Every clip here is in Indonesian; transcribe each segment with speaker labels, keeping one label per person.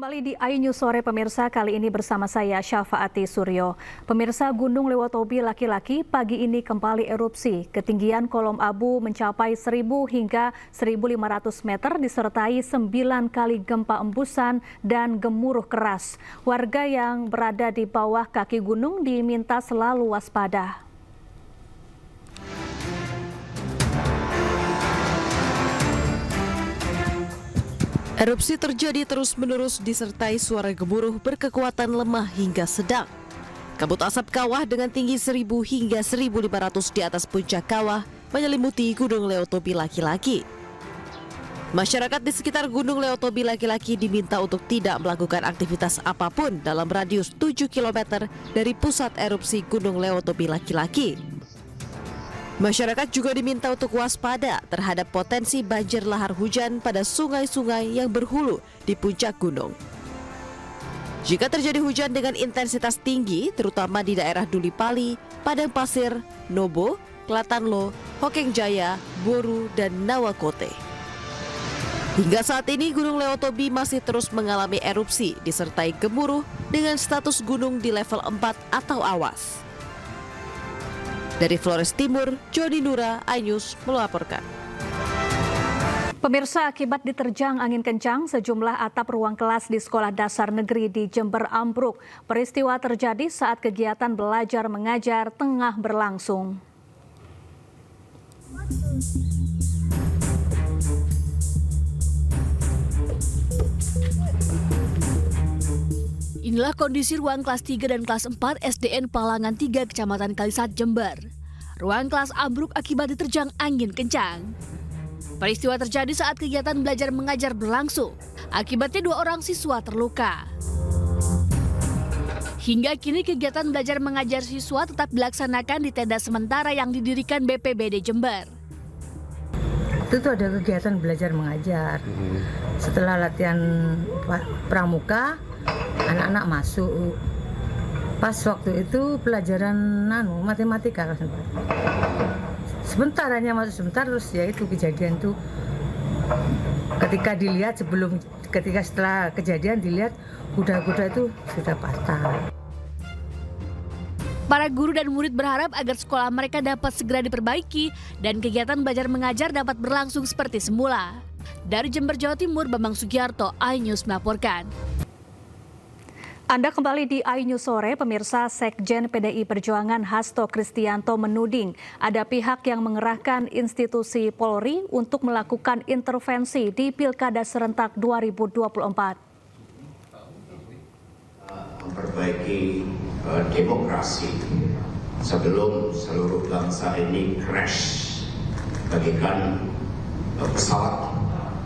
Speaker 1: Kembali di iNews Sore pemirsa, kali ini bersama saya Syafaati Suryo. Pemirsa, Gunung Lewotobi laki-laki pagi ini kembali erupsi. Ketinggian kolom abu mencapai 1.000 hingga 1.500 meter disertai 9 kali gempa embusan dan gemuruh keras. Warga yang berada di bawah kaki gunung diminta selalu waspada.
Speaker 2: Erupsi terjadi terus-menerus disertai suara gemuruh berkekuatan lemah hingga sedang. Kabut asap kawah dengan tinggi 1.000 hingga 1.500 di atas puncak kawah menyelimuti Gunung Lewotobi laki-laki. Masyarakat di sekitar Gunung Lewotobi laki-laki diminta untuk tidak melakukan aktivitas apapun dalam radius 7 km dari pusat erupsi Gunung Lewotobi laki-laki. Masyarakat juga diminta untuk waspada terhadap potensi banjir lahar hujan pada sungai-sungai yang berhulu di puncak gunung. Jika terjadi hujan dengan intensitas tinggi, terutama di daerah Duli Pali, Padang Pasir, Nobo, Klatanlo, Hokeng Jaya, Boru, dan Nawakote. Hingga saat ini Gunung Lewotobi masih terus mengalami erupsi disertai gemuruh dengan status gunung di level 4 atau awas. Dari Flores Timur, Joni Nura, iNews melaporkan.
Speaker 1: Pemirsa, akibat diterjang angin kencang, sejumlah atap ruang kelas di sekolah dasar negeri di Jember ambruk. Peristiwa terjadi saat kegiatan belajar mengajar tengah berlangsung.
Speaker 3: Inilah kondisi ruang kelas 3 dan kelas 4 SDN Palangan 3 Kecamatan Kalisat, Jember. Ruang kelas ambruk akibat diterjang angin kencang. Peristiwa terjadi saat kegiatan belajar mengajar berlangsung. Akibatnya 2 orang siswa terluka. Hingga kini kegiatan belajar mengajar siswa tetap dilaksanakan di tenda sementara yang didirikan BPBD Jember.
Speaker 4: Itu tuh ada kegiatan belajar mengajar. Setelah latihan pramuka, anak-anak masuk. Pas waktu itu pelajaran matematika kan sebentar, hanya masuk sebentar, terus ya itu kejadian tuh. Ketika dilihat setelah kejadian dilihat kuda-kuda itu sudah patah.
Speaker 3: Para guru dan murid berharap agar sekolah mereka dapat segera diperbaiki dan kegiatan belajar mengajar dapat berlangsung seperti semula. Dari Jember, Jawa Timur, Bambang Sugiarto, iNews melaporkan.
Speaker 1: Anda kembali di iNews Sore, pemirsa. Sekjen PDI Perjuangan Hasto Kristianto menuding ada pihak yang mengerahkan institusi Polri untuk melakukan intervensi di Pilkada serentak 2024.
Speaker 5: Memperbaiki demokrasi sebelum seluruh bangsa ini crash bagaikan pesawat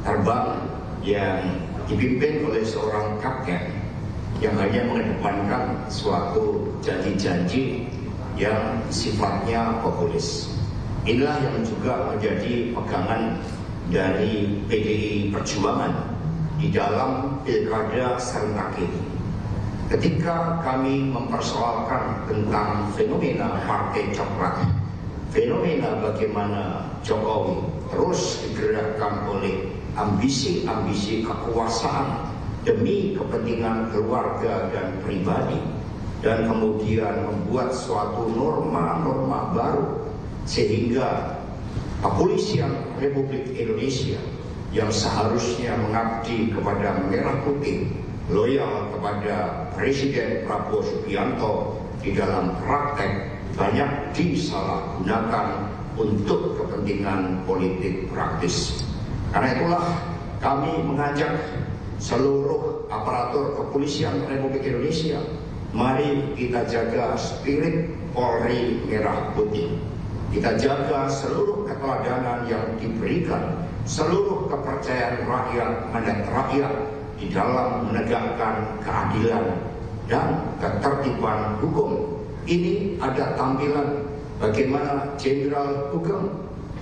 Speaker 5: terbang yang dipimpin oleh seorang kapten yang hanya mengedepankan suatu janji-janji yang sifatnya populis. Inilah yang juga menjadi pegangan dari PDI Perjuangan di dalam Pilkada serentak ini. Ketika kami mempersoalkan tentang fenomena Partai Coklat, fenomena bagaimana Jokowi terus digerakkan oleh ambisi-ambisi kekuasaan demi kepentingan keluarga dan pribadi, dan kemudian membuat suatu norma-norma baru sehingga kepolisian Republik Indonesia yang seharusnya mengabdi kepada merah putih, loyal kepada Presiden Prabowo Subianto, di dalam praktek banyak disalahgunakan untuk kepentingan politik praktis. Karena itulah kami mengajak seluruh aparatur kepolisian Republik Indonesia, mari kita jaga spirit Polri merah putih. Kita jaga seluruh keteladanan yang diberikan, seluruh kepercayaan rakyat, mandat rakyat di dalam menegakkan keadilan dan ketertiban hukum. Ini ada tampilan bagaimana Jenderal Hugeng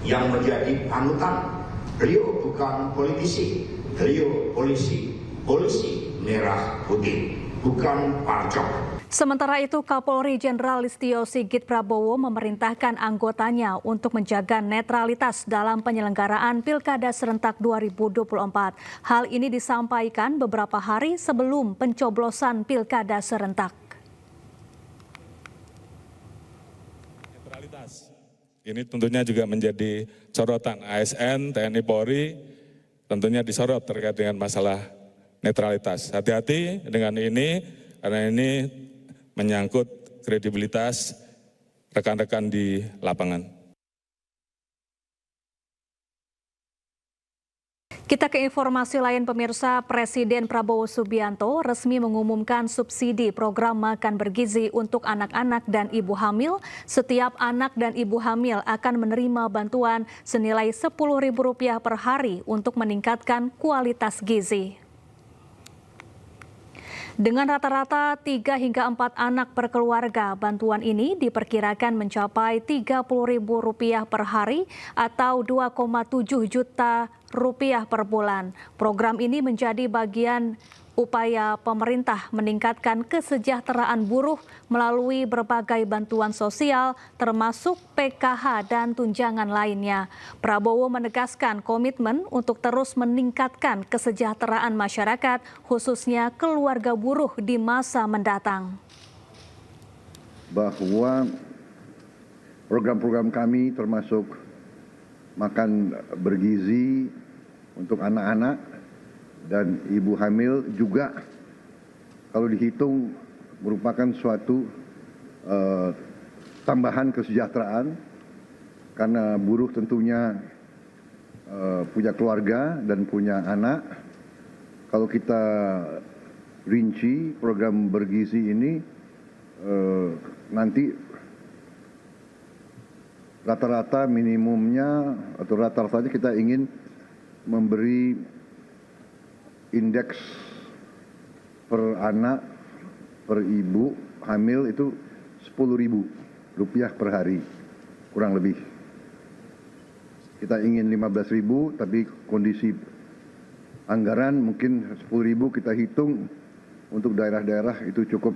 Speaker 5: yang menjadi panutan. Beliau bukan politisi, beliau polisi merah putih, bukan parcok.
Speaker 1: Sementara itu, Kapolri Jenderal Listio Sigit Prabowo memerintahkan anggotanya untuk menjaga netralitas dalam penyelenggaraan Pilkada Serentak 2024. Hal ini disampaikan beberapa hari sebelum pencoblosan Pilkada Serentak.
Speaker 6: Netralitas ini tentunya juga menjadi sorotan ASN, TNI Polri, tentunya disorot terkait dengan masalah netralitas. Hati-hati dengan ini, karena ini menyangkut kredibilitas rekan-rekan di lapangan.
Speaker 1: Kita ke informasi lain, pemirsa. Presiden Prabowo Subianto resmi mengumumkan subsidi program makan bergizi untuk anak-anak dan ibu hamil. Setiap anak dan ibu hamil akan menerima bantuan senilai Rp10.000 per hari untuk meningkatkan kualitas gizi. Dengan rata-rata 3 hingga 4 anak per keluarga, bantuan ini diperkirakan mencapai Rp30.000 per hari atau Rp2,7 juta per bulan. Program ini menjadi bagian upaya pemerintah meningkatkan kesejahteraan buruh melalui berbagai bantuan sosial termasuk PKH dan tunjangan lainnya. Prabowo menegaskan komitmen untuk terus meningkatkan kesejahteraan masyarakat, khususnya keluarga buruh di masa mendatang.
Speaker 7: Bahwa program-program kami termasuk makan bergizi untuk anak-anak dan ibu hamil juga kalau dihitung merupakan suatu tambahan kesejahteraan karena buruh tentunya punya keluarga dan punya anak. Kalau kita rinci program bergizi ini nanti rata-rata minimumnya atau rata-ratanya kita ingin memberi indeks per anak, per ibu hamil itu Rp10.000 per hari, kurang lebih. Kita ingin 15.000, tapi kondisi anggaran mungkin 10.000 kita hitung untuk daerah-daerah itu cukup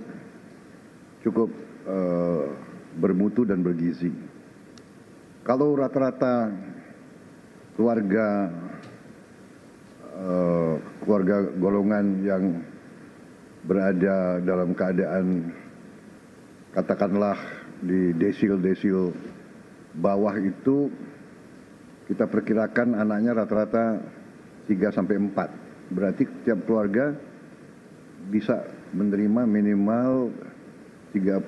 Speaker 7: bermutu dan bergizi. Kalau rata-rata keluarga golongan yang berada dalam keadaan katakanlah di desil-desil bawah itu kita perkirakan anaknya rata-rata 3-4. Berarti setiap keluarga bisa menerima minimal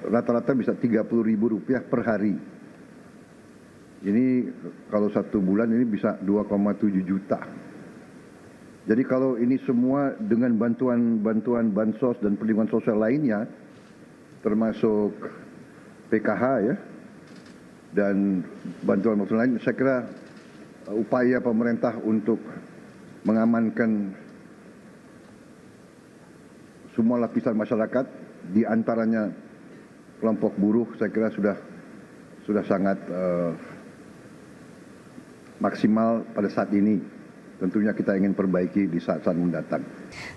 Speaker 7: rata-rata bisa Rp30.000 per hari. Ini kalau 1 bulan ini bisa 2,7 juta. Jadi kalau ini semua dengan bantuan bansos dan perlindungan sosial lainnya, termasuk PKH ya, dan bantuan lain, saya kira upaya pemerintah untuk mengamankan semua lapisan masyarakat, di antaranya kelompok buruh, saya kira sudah sangat maksimal pada saat ini. Tentunya kita ingin perbaiki di saat-saat mendatang.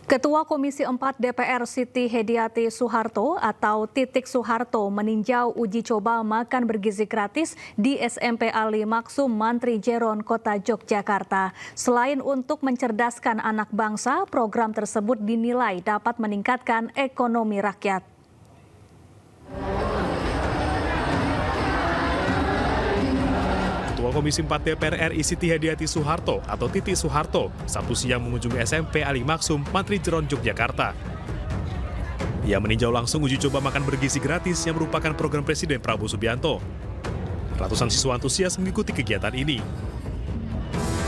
Speaker 1: Ketua Komisi 4 DPR Siti Hediati Soeharto atau Titik Soeharto meninjau uji coba makan bergizi gratis di SMP Ali Maksum Mantri Jeron, Kota Yogyakarta. Selain untuk mencerdaskan anak bangsa, program tersebut dinilai dapat meningkatkan ekonomi rakyat.
Speaker 8: Ketua Komisi 4 DPR RI Siti Hediati Soeharto atau Titi Soeharto Sabtu siang mengunjungi SMP Ali Maksum, Mantri Jeron, Yogyakarta. Ia meninjau langsung uji coba makan bergizi gratis yang merupakan program Presiden Prabowo Subianto. Ratusan siswa antusias mengikuti kegiatan ini.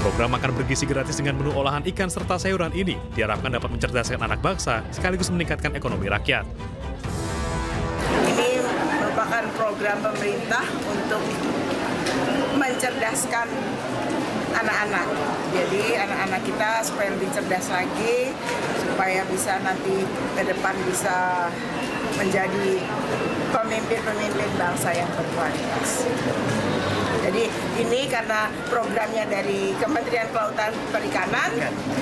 Speaker 8: Program makan bergizi gratis dengan menu olahan ikan serta sayuran ini diharapkan dapat mencerdaskan anak bangsa sekaligus meningkatkan ekonomi rakyat.
Speaker 9: Ini merupakan program pemerintah untuk mencerdaskan anak-anak. Jadi anak-anak kita supaya lebih cerdas lagi, supaya bisa nanti ke depan bisa menjadi pemimpin-pemimpin bangsa yang berkualitas. Jadi ini karena programnya dari Kementerian Kelautan Perikanan,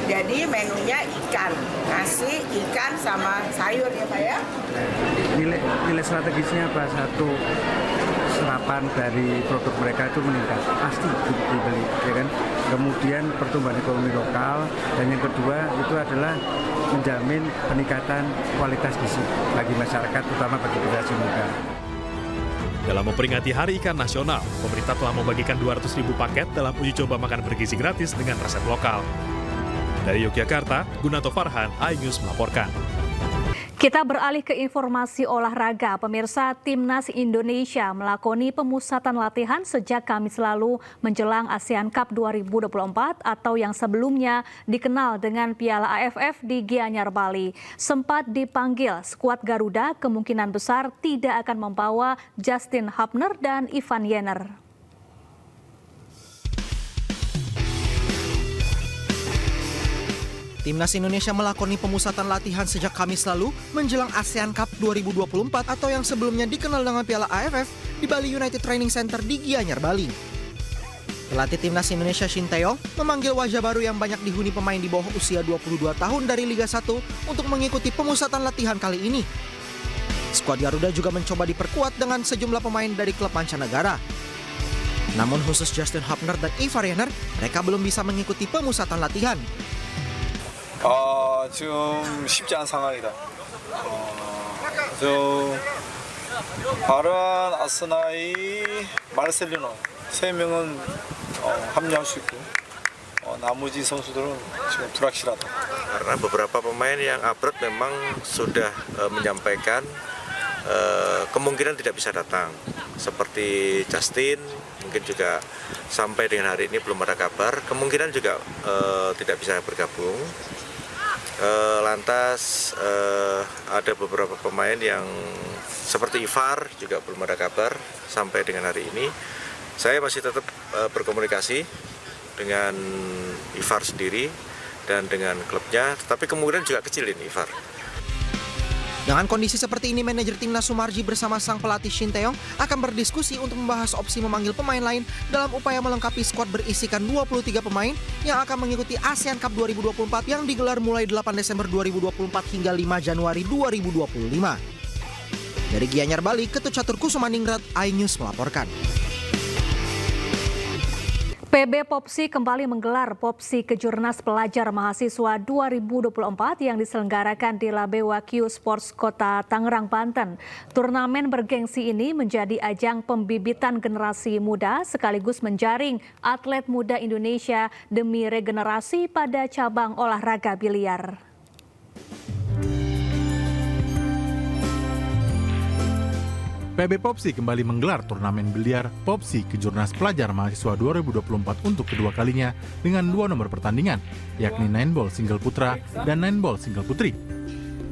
Speaker 9: jadi menunya ikan, nasi, ikan sama sayur ya Pak ya.
Speaker 10: Nilai strategisnya apa? Satu, serapan dari produk mereka itu meningkat, pasti dibeli, ya kan? Kemudian pertumbuhan ekonomi lokal, dan yang kedua itu adalah menjamin peningkatan kualitas gizi bagi masyarakat, terutama bagi generasi muda.
Speaker 8: Dalam memperingati Hari Ikan Nasional, pemerintah telah membagikan 200.000 paket dalam uji coba makan bergizi gratis dengan resep lokal. Dari Yogyakarta, Gunato Farhan, iNews melaporkan.
Speaker 1: Kita beralih ke informasi olahraga. Pemirsa, Timnas Indonesia melakoni pemusatan latihan sejak Kamis lalu menjelang ASEAN Cup 2024 atau yang sebelumnya dikenal dengan Piala AFF di Gianyar, Bali. Sempat dipanggil, skuad Garuda kemungkinan besar tidak akan membawa Justin Hubner dan Ivan Jenner.
Speaker 11: Timnas Indonesia melakoni pemusatan latihan sejak Kamis lalu menjelang ASEAN Cup 2024 atau yang sebelumnya dikenal dengan Piala AFF di Bali United Training Center di Gianyar, Bali. Pelatih Timnas Indonesia Shin Tae-yong memanggil wajah baru yang banyak dihuni pemain di bawah usia 22 tahun dari Liga 1 untuk mengikuti pemusatan latihan kali ini. Skuad Garuda juga mencoba diperkuat dengan sejumlah pemain dari klub mancanegara. Namun khusus Justin Hubner dan Ivan Jenner, mereka belum bisa mengikuti pemusatan latihan.
Speaker 12: 지금 쉽지 않은 상황이다. 바른, 아스나이, 마르셀리노 세 명은 합류할 수 있고 나머지 선수들은 지금 불확실하다.
Speaker 13: Karena beberapa pemain yang abroad memang sudah menyampaikan kemungkinan tidak bisa datang. Seperti Justin, mungkin juga sampai dengan hari ini belum ada kabar. Kemungkinan juga tidak bisa bergabung. Lantas ada beberapa pemain yang seperti Ivar juga belum ada kabar sampai dengan hari ini. Saya masih tetap berkomunikasi dengan Ivar sendiri dan dengan klubnya, tapi kemungkinan juga kecil ini Ivar.
Speaker 11: Dengan kondisi seperti ini, manajer Timnas Sumarji bersama sang pelatih Shin Tae-yong akan berdiskusi untuk membahas opsi memanggil pemain lain dalam upaya melengkapi skuad berisikan 23 pemain yang akan mengikuti ASEAN Cup 2024 yang digelar mulai 8 Desember 2024 hingga 5 Januari 2025. Dari Gianyar, Bali, Ketut Catur Kusumaningrat, iNews melaporkan.
Speaker 1: PB Popsi kembali menggelar Popsi Kejurnas Pelajar Mahasiswa 2024 yang diselenggarakan di Labewa Q Sports Kota Tangerang, Banten. Turnamen bergengsi ini menjadi ajang pembibitan generasi muda sekaligus menjaring atlet muda Indonesia demi regenerasi pada cabang olahraga biliar.
Speaker 14: PB Popsi kembali menggelar turnamen biliar Popsi Kejurnas Pelajar Mahasiswa 2024 untuk kedua kalinya dengan 2 nomor pertandingan, yakni 9-ball single putra dan 9-ball single putri.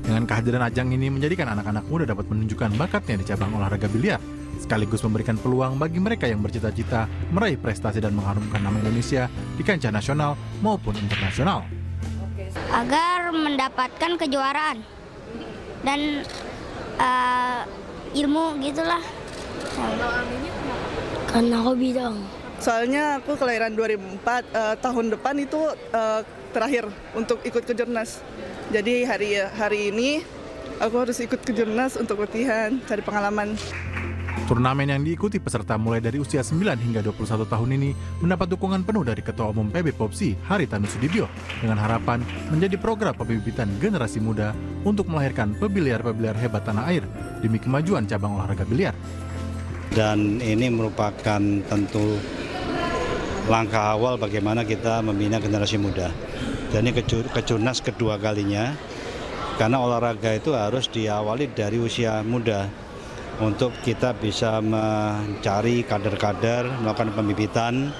Speaker 14: Dengan kehadiran ajang ini menjadikan anak-anak muda dapat menunjukkan bakatnya di cabang olahraga biliar, sekaligus memberikan peluang bagi mereka yang bercita-cita meraih prestasi dan mengharumkan nama Indonesia di kancah nasional maupun internasional.
Speaker 15: Agar mendapatkan kejuaraan dan ilmu gitulah. Karena hobi dong.
Speaker 16: Soalnya aku kelahiran 2004, tahun depan itu terakhir untuk ikut kejurnas. Jadi hari ini aku harus ikut kejurnas untuk latihan, cari pengalaman.
Speaker 14: Turnamen yang diikuti peserta mulai dari usia 9 hingga 21 tahun ini mendapat dukungan penuh dari Ketua Umum PB Popsi, Haritanu Sudibyo, dengan harapan menjadi program pembibitan generasi muda untuk melahirkan pebiliar-pebiliar hebat tanah air demi kemajuan cabang olahraga biliar.
Speaker 17: Dan ini merupakan tentu langkah awal bagaimana kita membina generasi muda. Dan ini kejurnas kedua kalinya, karena olahraga itu harus diawali dari usia muda. Untuk kita bisa mencari kader-kader, melakukan pembibitan.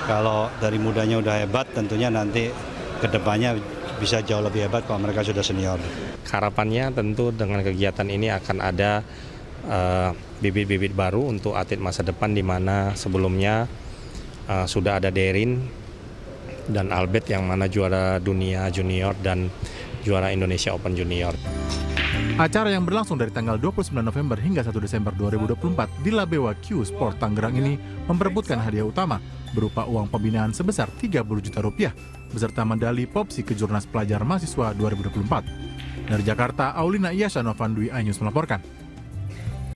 Speaker 17: Kalau dari mudanya udah hebat, tentunya nanti ke depannya bisa jauh lebih hebat kalau mereka sudah senior.
Speaker 18: Harapannya tentu dengan kegiatan ini akan ada bibit-bibit baru untuk atlet masa depan, di mana sebelumnya sudah ada Derin dan Albert yang mana juara dunia junior dan juara Indonesia Open Junior.
Speaker 14: Acara yang berlangsung dari tanggal 29 November hingga 1 Desember 2024 di Labewa Q Sport Tangerang ini memperebutkan hadiah utama berupa uang pembinaan sebesar 30 juta rupiah beserta medali Popsi Kejurnas Pelajar Mahasiswa 2024. Dari Jakarta, Aulina Iyasha Novandwi iNews melaporkan.